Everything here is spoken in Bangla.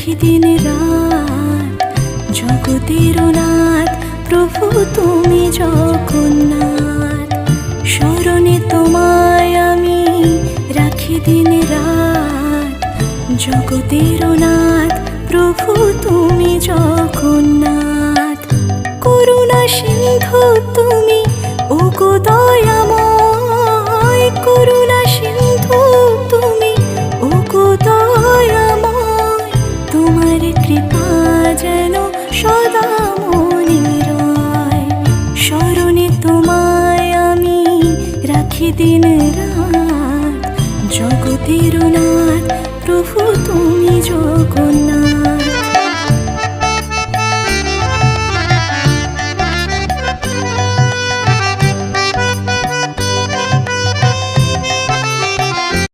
রাখি দিন রাত। জগতের নাথ প্রভু তুমি জগন্নাথ, স্মরণে তোমায় আমি রাখি দিন রাত। জগতের নাথ প্রভু তুমি জগন্নাথ, করুণা সিন্ধু তুমি ওগো দয়াময়। করুণা সিন্ধু তুমি ওগো দয়াময়, তোমার কৃপা যেন সদা মনে রয়। স্মরণে তোমায় আমি রাখি দিন রাত। জগতের নাথ প্রভু তুমি জগন্নাথ।